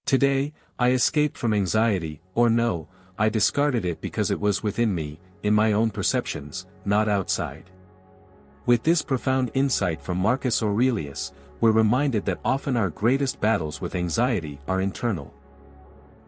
Today, I escaped from anxiety, or no, I discarded it because it was within me, in my own perceptions, not outside. With this profound insight from Marcus Aurelius, we're reminded that often our greatest battles with anxiety are internal.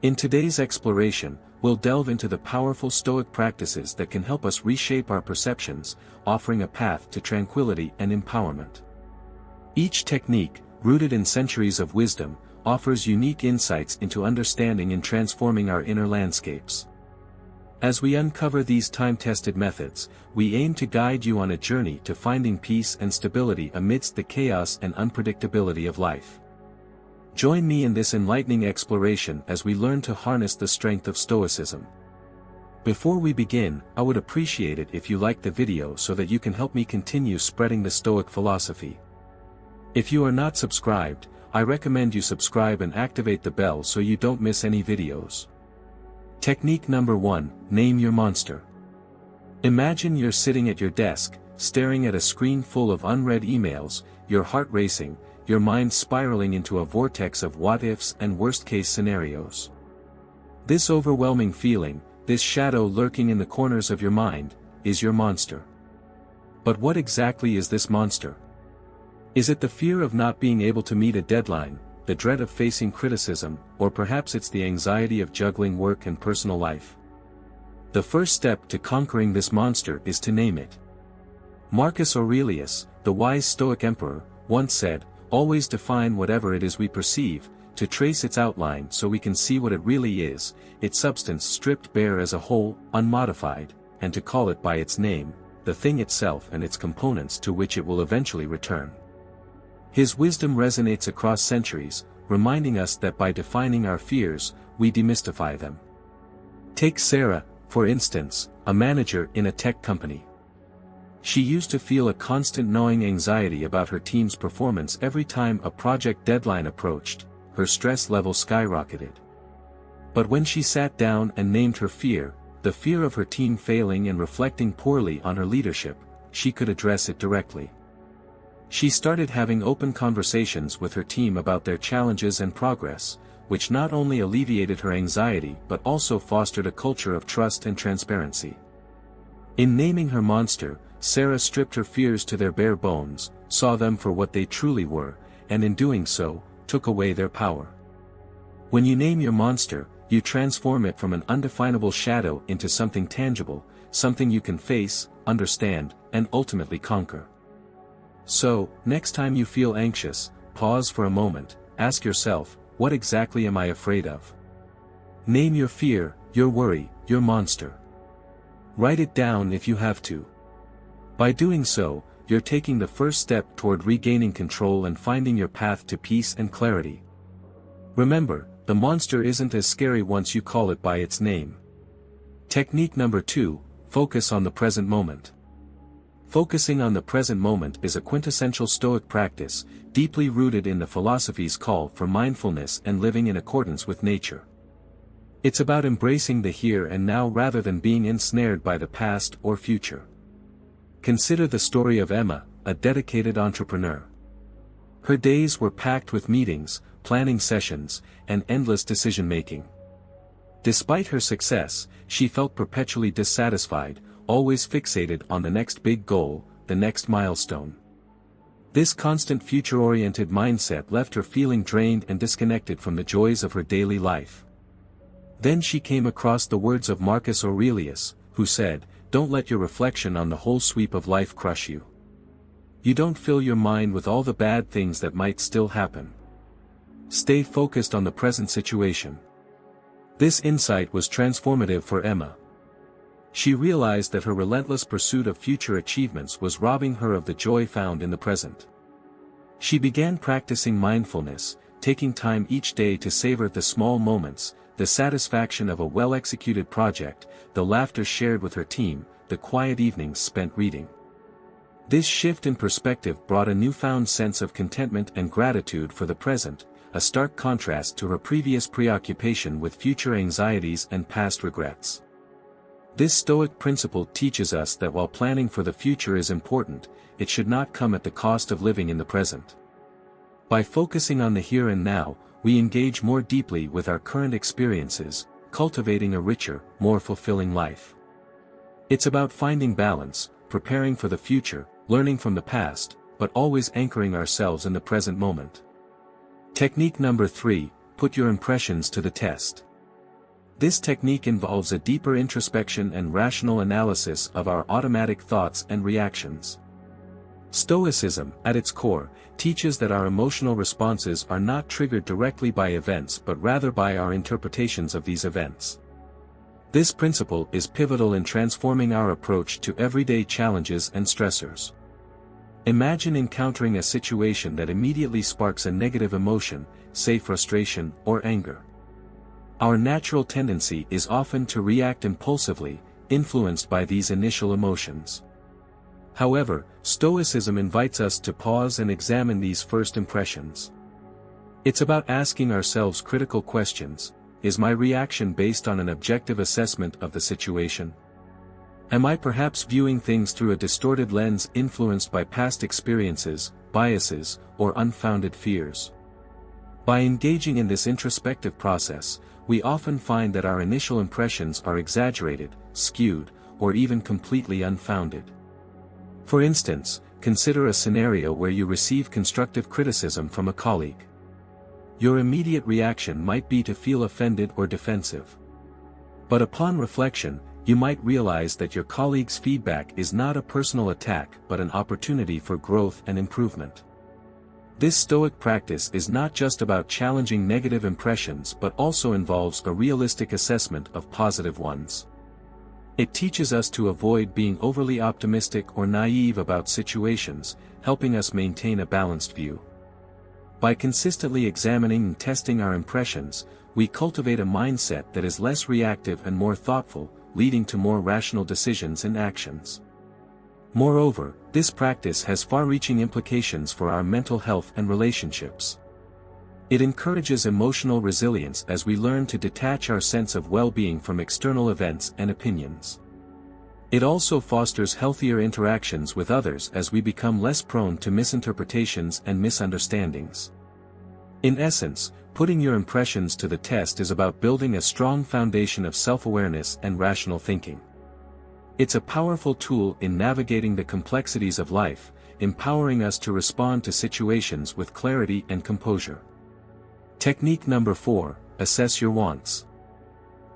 In today's exploration, we'll delve into the powerful Stoic practices that can help us reshape our perceptions, offering a path to tranquility and empowerment. Each technique, rooted in centuries of wisdom, offers unique insights into understanding and transforming our inner landscapes. As we uncover these time-tested methods, we aim to guide you on a journey to finding peace and stability amidst the chaos and unpredictability of life. Join me in this enlightening exploration as we learn to harness the strength of Stoicism. Before we begin, I would appreciate it if you liked the video so that you can help me continue spreading the Stoic philosophy. If you are not subscribed, I recommend you subscribe and activate the bell so you don't miss any videos. Technique number 1, name your monster. Imagine you're sitting at your desk, staring at a screen full of unread emails, your heart racing, your mind spiraling into a vortex of what-ifs and worst-case scenarios. This overwhelming feeling, this shadow lurking in the corners of your mind, is your monster. But what exactly is this monster? Is it the fear of not being able to meet a deadline, the dread of facing criticism, or perhaps it's the anxiety of juggling work and personal life? The first step to conquering this monster is to name it. Marcus Aurelius, the wise Stoic emperor, once said, "Always define whatever it is we perceive, to trace its outline so we can see what it really is, its substance stripped bare as a whole, unmodified, and to call it by its name, the thing itself and its components to which it will eventually return." His wisdom resonates across centuries, reminding us that by defining our fears, we demystify them. Take Sarah, for instance, a manager in a tech company. She used to feel a constant gnawing anxiety about her team's performance every time a project deadline approached. Her stress level skyrocketed. But when she sat down and named her fear, the fear of her team failing and reflecting poorly on her leadership, she could address it directly. She started having open conversations with her team about their challenges and progress, which not only alleviated her anxiety but also fostered a culture of trust and transparency. In naming her monster, Sarah stripped her fears to their bare bones, saw them for what they truly were, and in doing so, took away their power. When you name your monster, you transform it from an undefinable shadow into something tangible, something you can face, understand, and ultimately conquer. So, next time you feel anxious, pause for a moment, ask yourself, what exactly am I afraid of? Name your fear, your worry, your monster. Write it down if you have to. By doing so, you're taking the first step toward regaining control and finding your path to peace and clarity. Remember, the monster isn't as scary once you call it by its name. Technique number 2, focus on the present moment. Focusing on the present moment is a quintessential Stoic practice, deeply rooted in the philosophy's call for mindfulness and living in accordance with nature. It's about embracing the here and now rather than being ensnared by the past or future. Consider the story of Emma, a dedicated entrepreneur. Her days were packed with meetings, planning sessions, and endless decision-making. Despite her success, she felt perpetually dissatisfied, always fixated on the next big goal, the next milestone. This constant future-oriented mindset left her feeling drained and disconnected from the joys of her daily life. Then she came across the words of Marcus Aurelius, who said, "Don't let your reflection on the whole sweep of life crush you. You don't fill your mind with all the bad things that might still happen. Stay focused on the present situation." This insight was transformative for Emma. She realized that her relentless pursuit of future achievements was robbing her of the joy found in the present. She began practicing mindfulness, taking time each day to savor the small moments, the satisfaction of a well-executed project, the laughter shared with her team, the quiet evenings spent reading. This shift in perspective brought a newfound sense of contentment and gratitude for the present, a stark contrast to her previous preoccupation with future anxieties and past regrets. This Stoic principle teaches us that while planning for the future is important, it should not come at the cost of living in the present. By focusing on the here and now, we engage more deeply with our current experiences, cultivating a richer, more fulfilling life. It's about finding balance, preparing for the future, learning from the past, but always anchoring ourselves in the present moment. Technique number 3, put your impressions to the test. This technique involves a deeper introspection and rational analysis of our automatic thoughts and reactions. Stoicism, at its core, teaches that our emotional responses are not triggered directly by events but rather by our interpretations of these events. This principle is pivotal in transforming our approach to everyday challenges and stressors. Imagine encountering a situation that immediately sparks a negative emotion, say frustration or anger. Our natural tendency is often to react impulsively, influenced by these initial emotions. However, Stoicism invites us to pause and examine these first impressions. It's about asking ourselves critical questions. Is my reaction based on an objective assessment of the situation? Am I perhaps viewing things through a distorted lens influenced by past experiences, biases, or unfounded fears? By engaging in this introspective process, we often find that our initial impressions are exaggerated, skewed, or even completely unfounded. For instance, consider a scenario where you receive constructive criticism from a colleague. Your immediate reaction might be to feel offended or defensive. But upon reflection, you might realize that your colleague's feedback is not a personal attack but an opportunity for growth and improvement. This Stoic practice is not just about challenging negative impressions but also involves a realistic assessment of positive ones. It teaches us to avoid being overly optimistic or naive about situations, helping us maintain a balanced view. By consistently examining and testing our impressions, we cultivate a mindset that is less reactive and more thoughtful, leading to more rational decisions and actions. Moreover, this practice has far-reaching implications for our mental health and relationships. It encourages emotional resilience as we learn to detach our sense of well-being from external events and opinions. It also fosters healthier interactions with others as we become less prone to misinterpretations and misunderstandings. In essence, putting your impressions to the test is about building a strong foundation of self-awareness and rational thinking. It's a powerful tool in navigating the complexities of life, empowering us to respond to situations with clarity and composure. Technique number 4, assess your wants.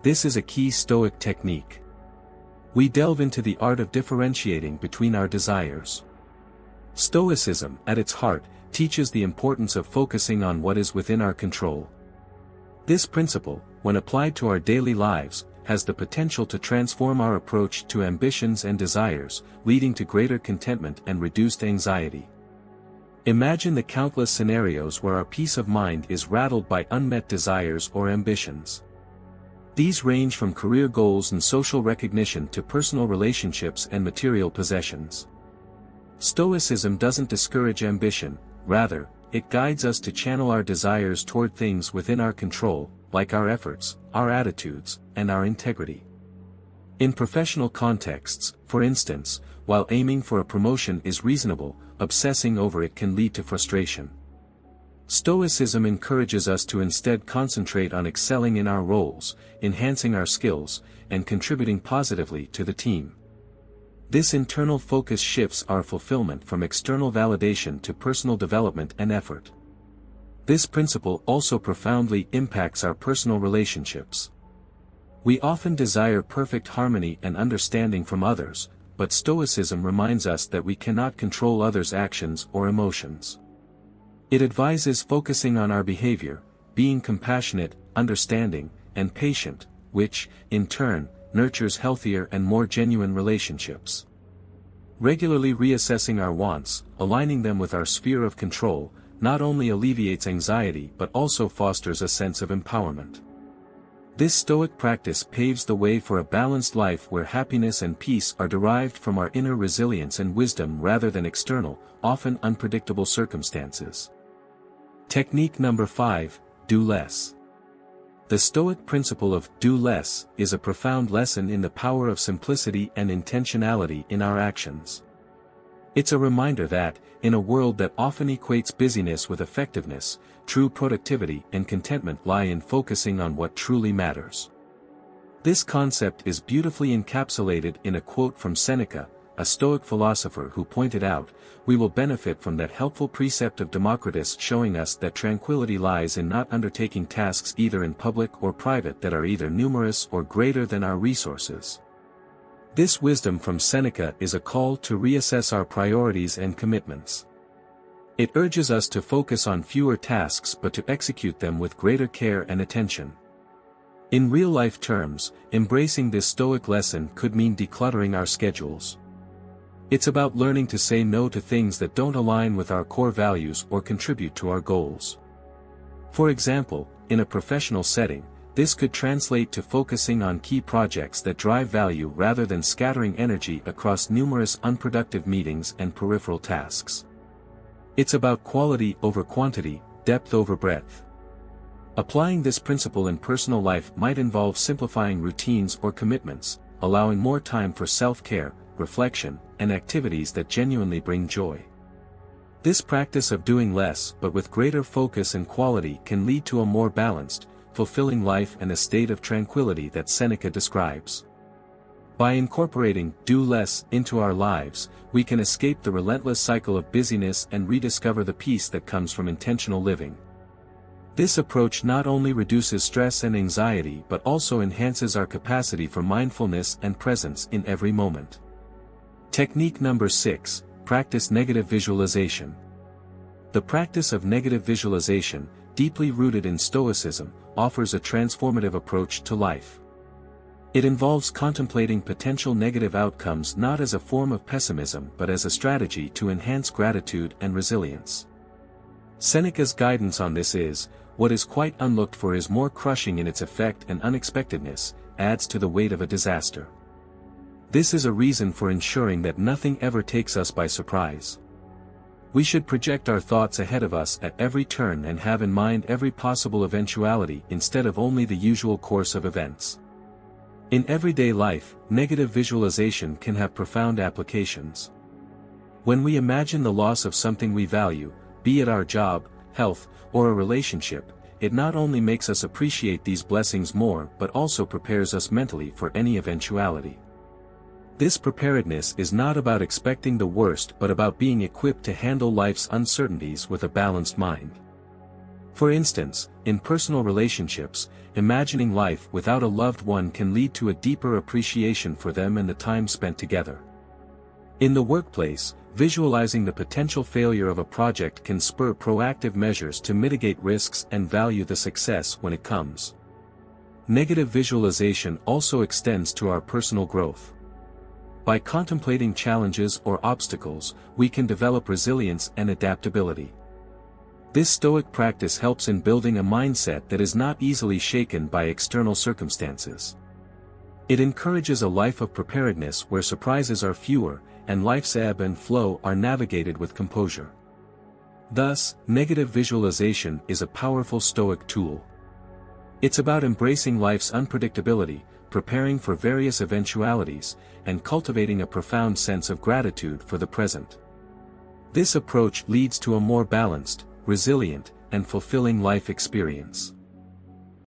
This is a key Stoic technique. We delve into the art of differentiating between our desires. Stoicism, at its heart, teaches the importance of focusing on what is within our control. This principle, when applied to our daily lives, has the potential to transform our approach to ambitions and desires, leading to greater contentment and reduced anxiety. Imagine the countless scenarios where our peace of mind is rattled by unmet desires or ambitions. These range from career goals and social recognition to personal relationships and material possessions. Stoicism doesn't discourage ambition, rather, it guides us to channel our desires toward things within our control, like our efforts, our attitudes, and our integrity. In professional contexts, for instance, while aiming for a promotion is reasonable, obsessing over it can lead to frustration. Stoicism encourages us to instead concentrate on excelling in our roles, enhancing our skills, and contributing positively to the team. This internal focus shifts our fulfillment from external validation to personal development and effort. This principle also profoundly impacts our personal relationships. We often desire perfect harmony and understanding from others, but Stoicism reminds us that we cannot control others' actions or emotions. It advises focusing on our behavior, being compassionate, understanding, and patient, which, in turn, nurtures healthier and more genuine relationships. Regularly reassessing our wants, aligning them with our sphere of control, not only alleviates anxiety but also fosters a sense of empowerment. This Stoic practice paves the way for a balanced life where happiness and peace are derived from our inner resilience and wisdom rather than external, often unpredictable circumstances. Technique number 5, do less. The Stoic principle of do less is a profound lesson in the power of simplicity and intentionality in our actions. It's a reminder that, in a world that often equates busyness with effectiveness, true productivity and contentment lie in focusing on what truly matters. This concept is beautifully encapsulated in a quote from Seneca, a Stoic philosopher who pointed out, "We will benefit from that helpful precept of Democritus showing us that tranquility lies in not undertaking tasks either in public or private that are either numerous or greater than our resources." This wisdom from Seneca is a call to reassess our priorities and commitments. It urges us to focus on fewer tasks but to execute them with greater care and attention. In real-life terms, embracing this Stoic lesson could mean decluttering our schedules. It's about learning to say no to things that don't align with our core values or contribute to our goals. For example, in a professional setting, this could translate to focusing on key projects that drive value rather than scattering energy across numerous unproductive meetings and peripheral tasks. It's about quality over quantity, depth over breadth. Applying this principle in personal life might involve simplifying routines or commitments, allowing more time for self-care, reflection, and activities that genuinely bring joy. This practice of doing less but with greater focus and quality can lead to a more balanced, fulfilling life and a state of tranquility that Seneca describes. By incorporating "do less" into our lives, we can escape the relentless cycle of busyness and rediscover the peace that comes from intentional living. This approach not only reduces stress and anxiety but also enhances our capacity for mindfulness and presence in every moment. Technique number 6, practice negative visualization. The practice of negative visualization, deeply rooted in Stoicism, offers a transformative approach to life. It involves contemplating potential negative outcomes not as a form of pessimism but as a strategy to enhance gratitude and resilience. Seneca's guidance on this is, "What is quite unlooked for is more crushing in its effect, and unexpectedness adds to the weight of a disaster." This is a reason for ensuring that nothing ever takes us by surprise. We should project our thoughts ahead of us at every turn and have in mind every possible eventuality instead of only the usual course of events. In everyday life, negative visualization can have profound applications. When we imagine the loss of something we value, be it our job, health, or a relationship, it not only makes us appreciate these blessings more but also prepares us mentally for any eventuality. This preparedness is not about expecting the worst but about being equipped to handle life's uncertainties with a balanced mind. For instance, in personal relationships, imagining life without a loved one can lead to a deeper appreciation for them and the time spent together. In the workplace, visualizing the potential failure of a project can spur proactive measures to mitigate risks and value the success when it comes. Negative visualization also extends to our personal growth. By contemplating challenges or obstacles, we can develop resilience and adaptability. This Stoic practice helps in building a mindset that is not easily shaken by external circumstances. It encourages a life of preparedness where surprises are fewer, and life's ebb and flow are navigated with composure. Thus, negative visualization is a powerful Stoic tool. It's about embracing life's unpredictability, preparing for various eventualities, and cultivating a profound sense of gratitude for the present. This approach leads to a more balanced, resilient, and fulfilling life experience.